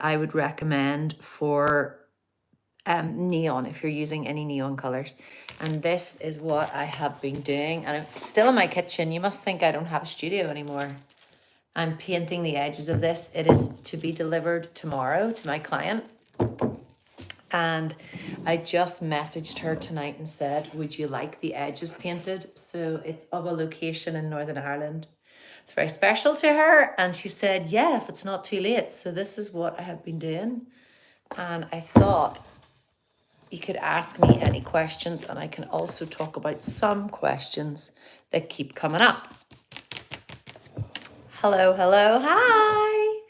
I would recommend for neon, if you're using any neon colors. And this is what I have been doing, and I'm still in my kitchen. You must think I don't have a studio anymore. I'm painting the edges of this. It is to be delivered tomorrow to my client. And I just messaged her tonight and said, would you like the edges painted? So it's of a location in Northern Ireland. It's very special to her. And she said, yeah, if it's not too late. So this is what I have been doing. And I thought you could ask me any questions, and I can also talk about some questions that keep coming up. Hello, hello, hi.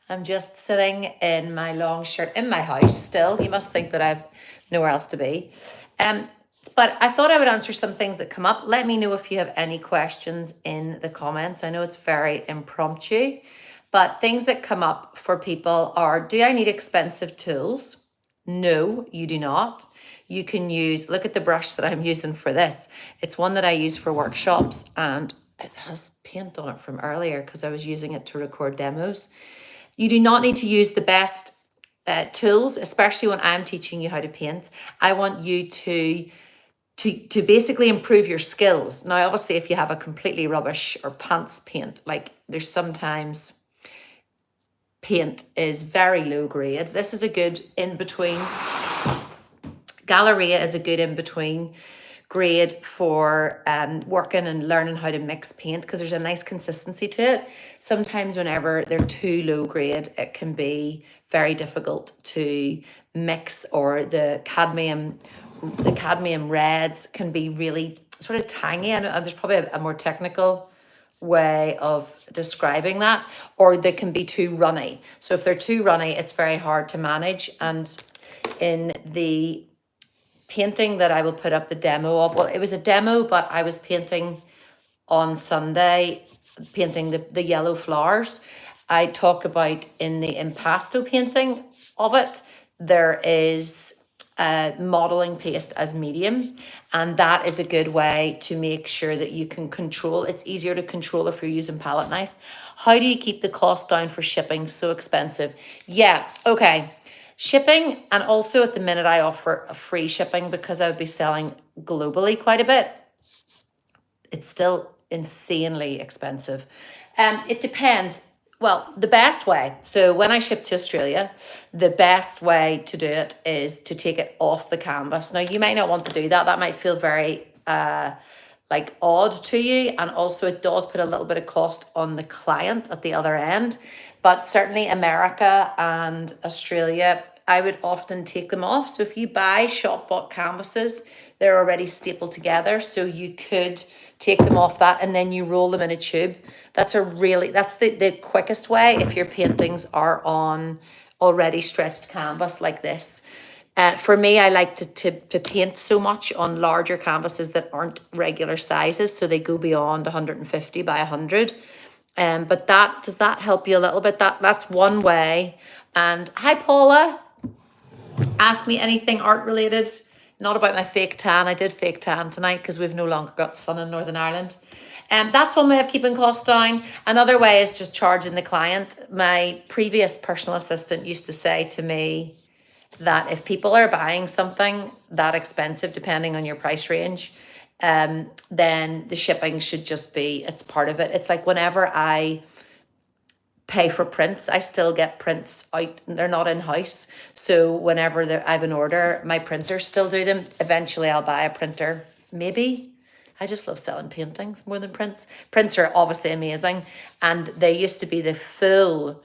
I'm just sitting in my long shirt in my house still. You must think that I've nowhere else to be. But I thought I would answer some things that come up. Let me know if you have any questions in the comments. I know it's very impromptu, but things that come up for people are, do I need expensive tools? No, you do not. You can use, look at the brush that I'm using for this. It's one that I use for workshops, and it has paint on it from earlier because I was using it to record demos. You do not need to use the best tools, especially when I'm teaching you how to paint. I want you to basically improve your skills. Now, obviously, if you have a completely rubbish or pants paint, like there's sometimes paint is very low grade. This is a good in-between. Galleria is a good in-between grade for working and learning how to mix paint, because there's a nice consistency to it. Sometimes whenever they're too low grade, it can be very difficult to mix, or the cadmium reds can be really sort of tangy. And there's probably a more technical way of describing that, or they can be too runny. So if they're too runny, it's very hard to manage. And in the painting that I will put up the demo of, well, it was a demo, but I was painting on Sunday, painting the yellow flowers. I talk about in the impasto painting of it, there is modeling paste as medium, and that is a good way to make sure that you can control. It's easier to control if you're using palette knife. How do you keep the cost down for shipping? So expensive. Yeah, okay. Shipping, and also at the minute I offer a free shipping because I would be selling globally quite a bit. It's still insanely expensive. It depends. Well, the best way, so when I ship to Australia, the best way to do it is to take it off the canvas. Now, you might not want to do that. That might feel very like odd to you. And also it does put a little bit of cost on the client at the other end. But certainly America and Australia, I would often take them off. So if you buy shop bought canvases, they're already stapled together. So you could take them off that, and then you roll them in a tube. That's the quickest way if your paintings are on already stretched canvas like this. For me, I like to paint so much on larger canvases that aren't regular sizes, so they go beyond 150 by 100. But does that help you a little bit? That's one way. And hi, Paula. Ask me anything art related. Not about my fake tan. I did fake tan tonight because we've no longer got sun in Northern Ireland. And that's one way of keeping costs down. Another way is just charging the client. My previous personal assistant used to say to me that if people are buying something that expensive, depending on your price range, then the shipping should just be, it's part of it. It's like whenever I pay for prints, I still get prints out. They're not in house. So whenever I have an order, my printers still do them. Eventually I'll buy a printer. Maybe. I just love selling paintings more than prints. Prints are obviously amazing. And they used to be the full,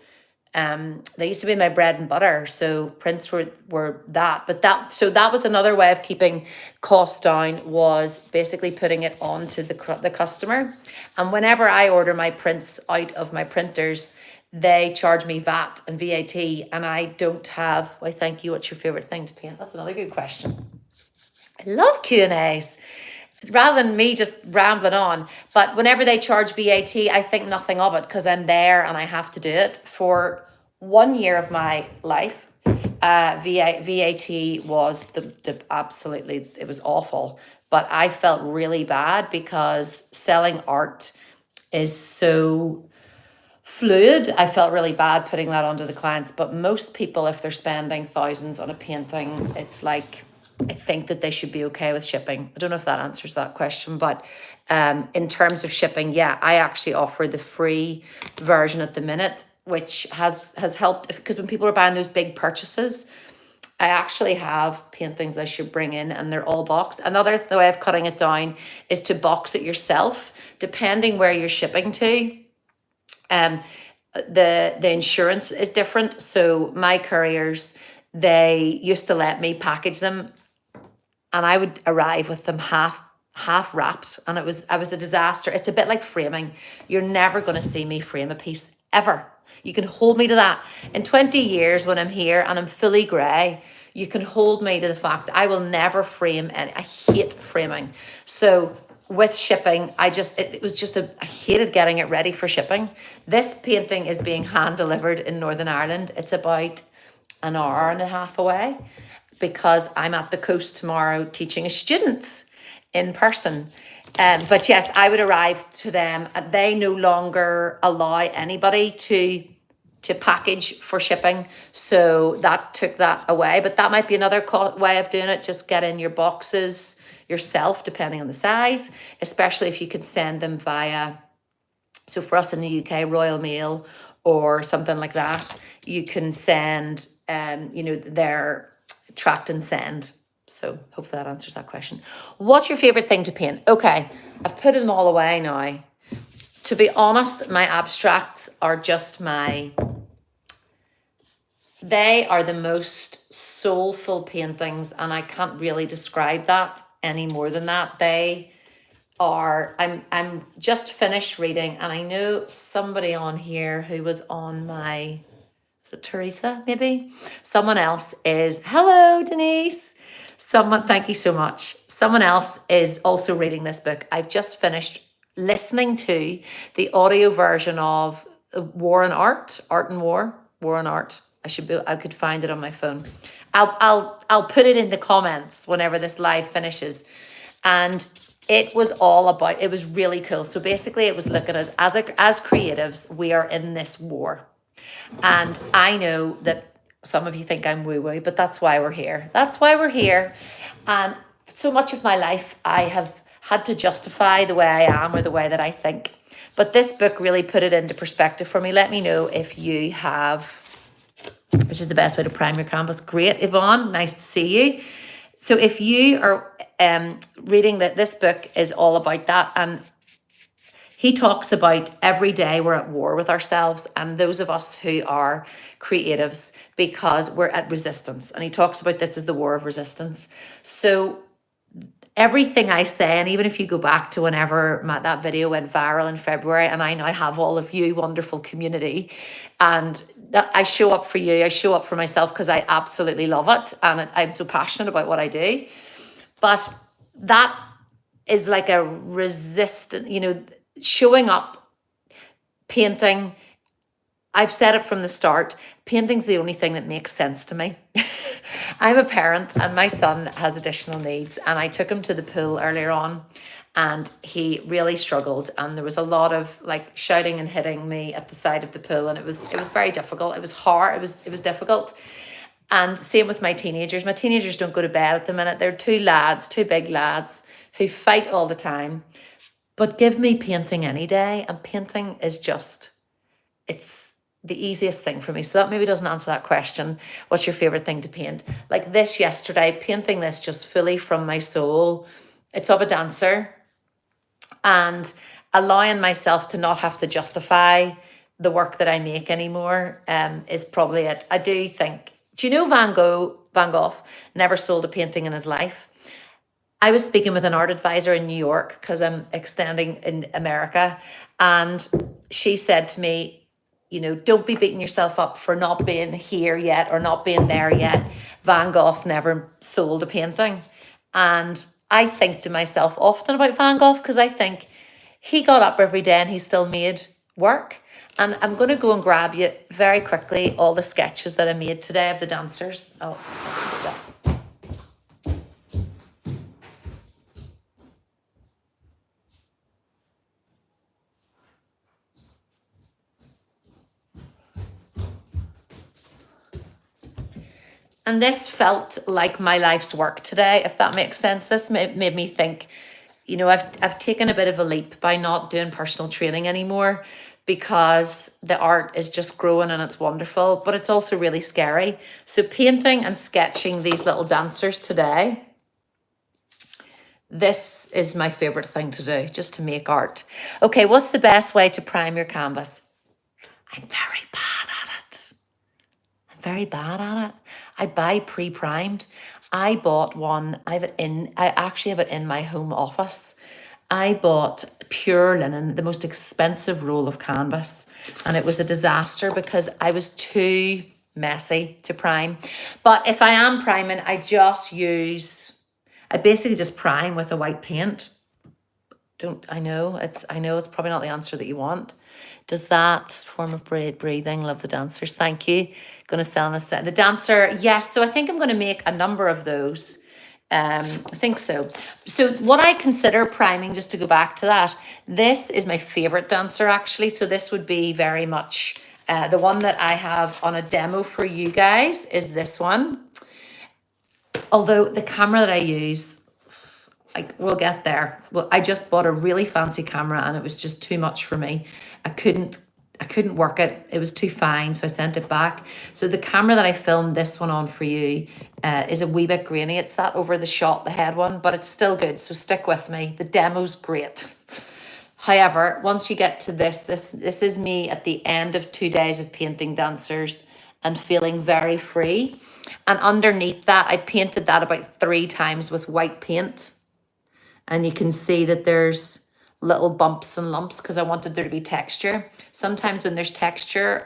they used to be my bread and butter. So prints were that. But that was another way of keeping costs down, was basically putting it on to the customer. And whenever I order my prints out of my printers, they charge me VAT and VAT, and I don't have, why, thank you, what's your favorite thing to paint? That's another good question. I love Q&As rather than me just rambling on. But whenever they charge VAT, I think nothing of it because I'm there and I have to do it. For 1 year of my life, VAT was the absolutely, it was awful. But I felt really bad because selling art is so fluid. I felt really bad putting that onto the clients, but most people, if they're spending thousands on a painting, it's like, I think that they should be okay with shipping. I don't know if that answers that question, but in terms of shipping, yeah, I actually offer the free version at the minute, which has helped, because when people are buying those big purchases, I actually have paintings I should bring in and they're all boxed. Another way of cutting it down is to box it yourself, depending where you're shipping to. The insurance is different. So my couriers, they used to let me package them, and I would arrive with them half wrapped, and I was a disaster. It's a bit like framing. You're never going to see me frame a piece ever. You can hold me to that. In 20 years, when I'm here and I'm fully grey, you can hold me to the fact that I will never frame any. I hate framing. So with shipping, it was just I hated getting it ready for shipping. This painting is being hand delivered in Northern Ireland. It's about an hour and a half away, because I'm at the coast tomorrow teaching a student in person. But yes, I would arrive to them. They no longer allow anybody to package for shipping, so that took that away. But that might be another way of doing it. Just get in your boxes yourself, depending on the size, especially if you can send them via, so for us in the UK, Royal Mail or something like that, you can send their tracked and send. So hopefully that answers that question. What's your favorite thing to paint? Okay, I've put it all away now. To be honest, my abstracts are just they are the most soulful paintings, and I can't really describe that any more than that. They are, I'm just finished reading, and I know somebody on here who was on my, so Teresa, maybe? Someone else is, hello, Denise. Thank you so much. Someone else is also reading this book. I've just finished listening to the audio version of War and Art, Art and War, War and Art. I could find it on my phone. I'll put it in the comments whenever this live finishes. And it was all about, it was really cool. So basically it was looking at, as creatives, we are in this war. And I know that some of you think I'm woo-woo, but that's why we're here. That's why we're here. And so much of my life, I have had to justify the way I am or the way that I think. But this book really put it into perspective for me. Let me know if you have, which is the best way to prime your canvas. Great, Yvonne, nice to see you. So if you are reading that, this book is all about that. And he talks about every day we're at war with ourselves, and those of us who are creatives, because we're at resistance. And he talks about this as the war of resistance. So everything I say, and even if you go back to whenever that video went viral in February, and I now have all of you wonderful community, and that I show up for you, I show up for myself because I absolutely love it, and I'm so passionate about what I do. But that is like a resistant, showing up, painting. I've said it from the start, painting's the only thing that makes sense to me. I'm a parent and my son has additional needs, and I took him to the pool earlier on and he really struggled, and there was a lot of like shouting and hitting me at the side of the pool, and it was very difficult. It was hard, it was difficult. And same with my teenagers. My teenagers don't go to bed at the minute. They're two big lads who fight all the time. But give me painting any day, and painting is just, it's the easiest thing for me. So that maybe doesn't answer that question. What's your favorite thing to paint? Like this yesterday, painting this just fully from my soul. It's of a dancer, and allowing myself to not have to justify the work that I make anymore is probably it. I do think, do you know Van Gogh never sold a painting in his life? I was speaking with an art advisor in New York because I'm extending in America, and she said to me, don't be beating yourself up for not being here yet or not being there yet. Van Gogh never sold a painting. And I think to myself often about Van Gogh, because I think he got up every day and he still made work. And I'm going to go and grab you very quickly all the sketches that I made today of the dancers. And this felt like my life's work today, if that makes sense. This made me think, you know, I've taken a bit of a leap by not doing personal training anymore, because the art is just growing and it's wonderful, but it's also really scary. So painting and sketching these little dancers today, this is my favorite thing to do, just to make art. Okay, what's the best way to prime your canvas? I'm very bad at it. I'm very bad at it. I buy pre-primed. I bought one. I actually have it in my home office. I bought pure linen, the most expensive roll of canvas, and it was a disaster because I was too messy to prime. But if I am priming, I basically just prime with a white paint. I know it's probably not the answer that you want. Does that form of breathing? Love the dancers. Thank you. Going to sell in a set. The dancer, yes. So I think I'm going to make a number of those. I think so. So what I consider priming, just to go back to that, this is my favorite dancer actually. So this would be very much the one that I have on a demo for you guys is this one. Although the camera that I use, we'll get there. Well, I just bought a really fancy camera and it was just too much for me. I couldn't work it. It was too fine, so I sent it back. So the camera that I filmed this one on for you is a wee bit grainy. It's that over the shot, the head one, but it's still good. So stick with me. The demo's great. However, once you get to this is me at the end of 2 days of painting dancers and feeling very free. And underneath that, I painted that about 3 times with white paint. And you can see that there's little bumps and lumps because I wanted there to be texture. Sometimes when there's texture,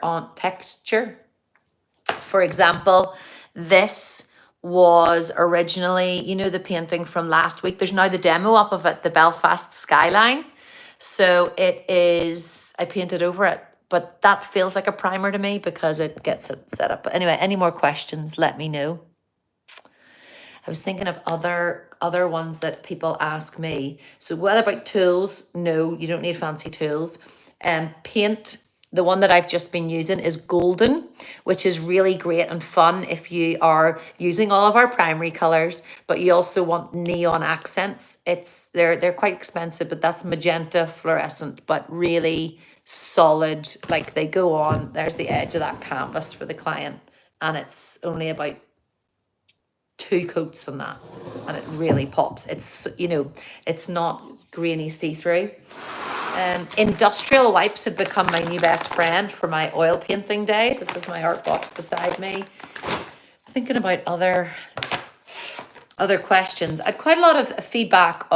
for example, this was originally, you know, the painting from last week. There's now the demo up of it, the Belfast skyline. So I painted over it, but that feels like a primer to me because it gets it set up. But anyway, any more questions, let me know. I was thinking of other ones that people ask me. So what about tools? No, you don't need fancy tools. Paint, the one that I've just been using is Golden, which is really great and fun if you are using all of our primary colors, but you also want neon accents. They're quite expensive, but that's magenta fluorescent, but really solid. Like they go on, there's the edge of that canvas for the client, and it's only about 2 coats on that, and it really pops. It's, you know, it's not grainy see-through. Industrial wipes have become my new best friend for my oil painting days. This is my art box beside me. Thinking about other questions. I had quite a lot of feedback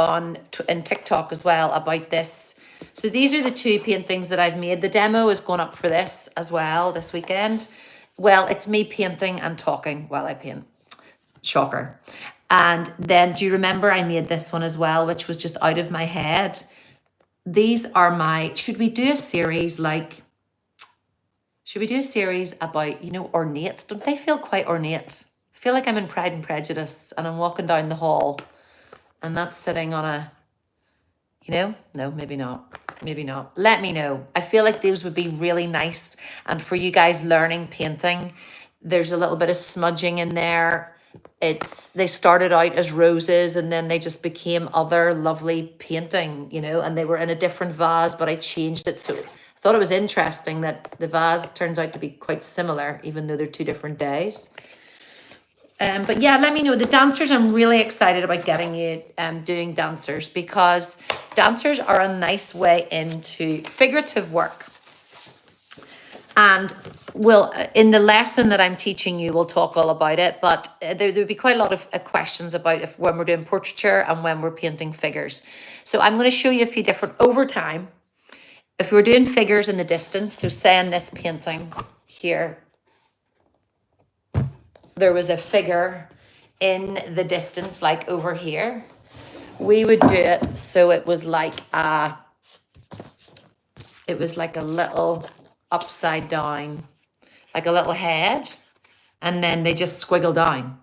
in TikTok as well about this. So these are the 2 paintings that I've made. The demo is going up for this as well this weekend. Well, it's me painting and talking while I paint. Shocker. And then do you remember I made this one as well, which was just out of my head? These are should we do a series about, you know, ornate? Don't they feel quite ornate? I feel like I'm in Pride and Prejudice and I'm walking down the hall and that's sitting on a, you know, no, maybe not. Maybe not. Let me know. I feel like these would be really nice. And for you guys learning painting, there's a little bit of smudging in there. They started out as roses and then they just became other lovely painting, you know, and they were in a different vase, but I changed it. So I thought it was interesting that the vase turns out to be quite similar, even though they're 2 different days. But yeah, let me know. The dancers, I'm really excited about getting you doing dancers, because dancers are a nice way into figurative work. And in the lesson that I'm teaching you, we'll talk all about it, but there'll be quite a lot of questions about when we're doing portraiture and when we're painting figures. So I'm going to show you a few different, over time, if we're doing figures in the distance, so say in this painting here, there was a figure in the distance, like over here, we would do it so it was like a little upside down, like a little head, and then they just squiggle down.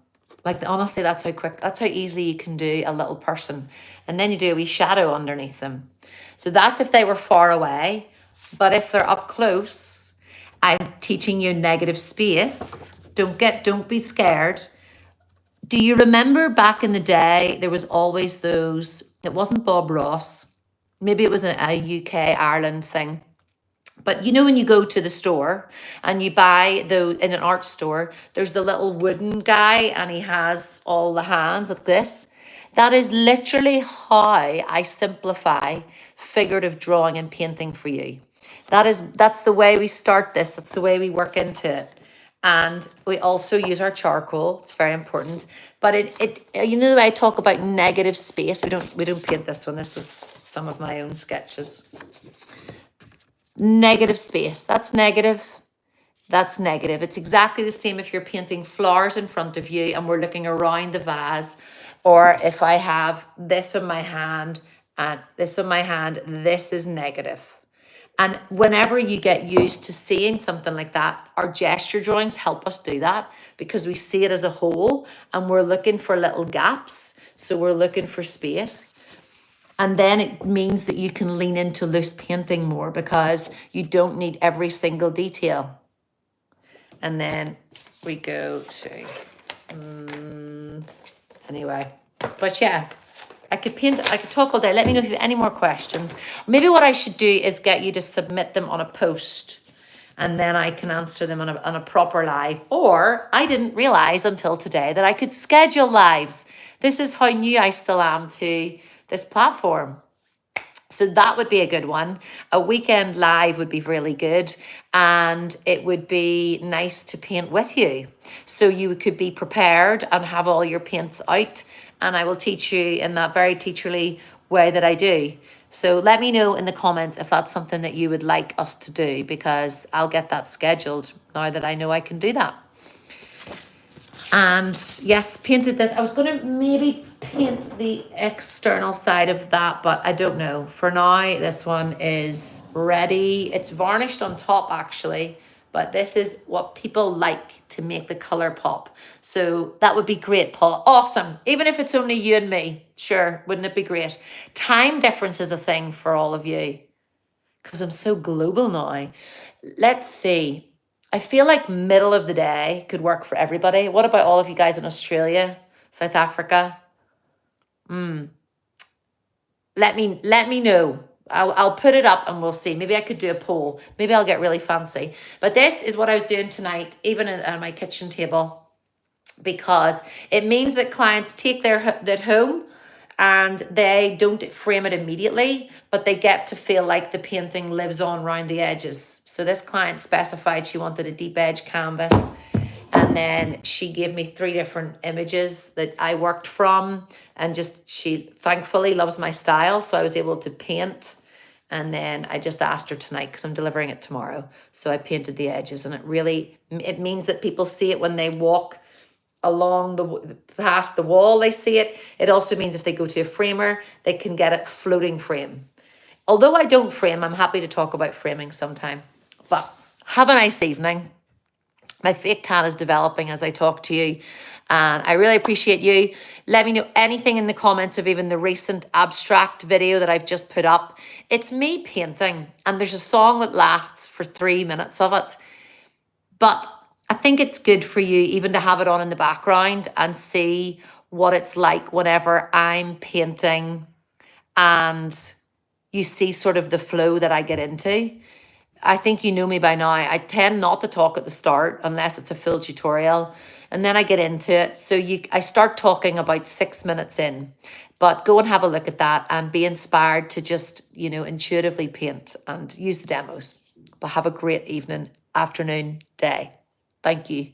Like, honestly, that's how easily you can do a little person. And then you do a wee shadow underneath them. So that's if they were far away. But if they're up close, I'm teaching you negative space Don't be scared. Do you remember back in the day, there was always those, it wasn't Bob Ross, maybe it was a UK, Ireland thing. But you know, when you go to the store and you buy in an art store, there's the little wooden guy and he has all the hands like this. That is literally how I simplify figurative drawing and painting for you. That's the way we start this. That's the way we work into it. And we also use our charcoal. It's very important. But you know, I talk about negative space. We don't paint this one. This was some of my own sketches. Negative space. That's negative. That's negative. It's exactly the same if you're painting flowers in front of you and we're looking around the vase, or if I have this in my hand and this in my hand, this is negative. And whenever you get used to seeing something like that, our gesture drawings help us do that because we see it as a whole and we're looking for little gaps. So we're looking for space. And then it means that you can lean into loose painting more because you don't need every single detail. And then we go to, anyway, but yeah. I could talk all day. Let me know if you have any more questions. Maybe what I should do is get you to submit them on a post and then I can answer them on a proper live. Or I didn't realize until today that I could schedule lives. This is how new I still am to this platform. So that would be a good one. A weekend live would be really good. And it would be nice to paint with you. So you could be prepared and have all your paints out. And I will teach you in that very teacherly way that I do. So let me know in the comments if that's something that you would like us to do, because I'll get that scheduled now that I know I can do that. And yes, painted this. I was going to maybe paint the external side of that, but I don't know. For now, this one is ready. It's varnished on top actually, but this is what people like to make the color pop. So that would be great, Paul. Awesome. Even if it's only you and me. Sure, wouldn't it be great? Time difference is a thing for all of you because I'm so global now. Let's see. I feel like middle of the day could work for everybody. What about all of you guys in Australia, South Africa? Let me know. I'll put it up and we'll see. Maybe I could do a poll. Maybe I'll get really fancy. But this is what I was doing tonight, even on my kitchen table, because it means that clients take that home and they don't frame it immediately, but they get to feel like the painting lives on around the edges. So this client specified she wanted a deep edge canvas. And then she gave me 3 different images that I worked from, and she thankfully loves my style. So I was able to paint. And then I just asked her tonight because I'm delivering it tomorrow. So I painted the edges, and it means that people see it when they walk along past the wall, they see it. It also means if they go to a framer, they can get it floating frame. Although I don't frame, I'm happy to talk about framing sometime. But have a nice evening. My fake tan is developing as I talk to you. And I really appreciate you. Let me know anything in the comments of even the recent abstract video that I've just put up. It's me painting, and there's a song that lasts for 3 minutes of it. But I think it's good for you even to have it on in the background and see what it's like whenever I'm painting and you see sort of the flow that I get into. I think you know me by now. I tend not to talk at the start unless it's a full tutorial, and then I get into it. So I start talking about 6 minutes in, but go and have a look at that and be inspired to just, intuitively paint and use the demos. But have a great evening, afternoon, day. Thank you.